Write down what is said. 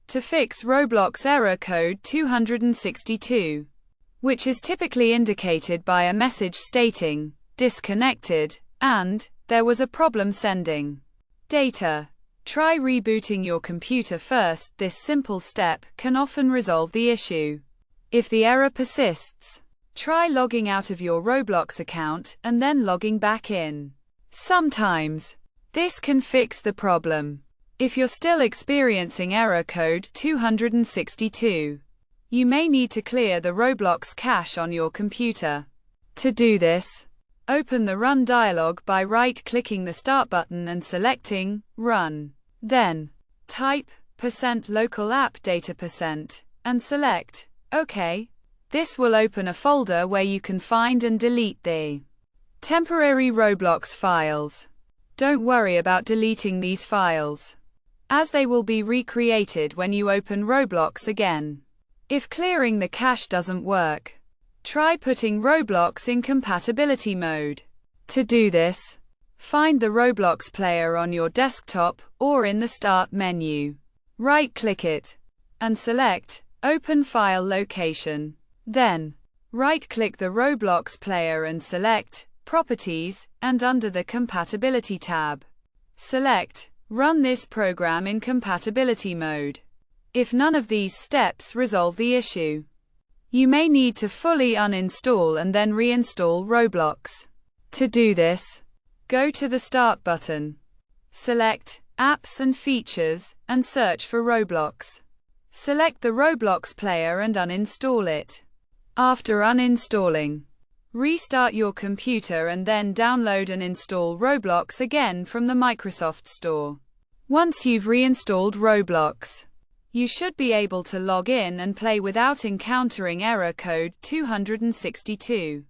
to fix Roblox error code 262, which is typically indicated by a message stating, disconnected, and, there was a problem sending data. Try rebooting your computer first. This simple step can often resolve the issue. If the error persists, try logging out of your Roblox account and then logging back in. Sometimes, this can fix the problem. If you're still experiencing error code 262, you may need to clear the Roblox cache on your computer. To do this, open the Run dialog by right-clicking the Start button and selecting Run. Then, type %local app data % and select OK. This will open a folder where you can find and delete the temporary Roblox files. Don't worry about deleting these files, as they will be recreated when you open Roblox again. If clearing the cache doesn't work, try putting Roblox in compatibility mode. To do this, find the Roblox player on your desktop or in the Start menu. Right-click it and select Open File Location. Then, right-click the Roblox player and select Properties, and under the Compatibility tab, select Run this program in compatibility mode. If none of these steps resolve the issue, you may need to fully uninstall and then reinstall Roblox. To do this, go to the Start button, select Apps and Features, and search for Roblox. Select the Roblox player and uninstall it. After uninstalling, restart your computer and then download and install Roblox again from the Microsoft Store. Once you've reinstalled Roblox, you should be able to log in and play without encountering error code 262.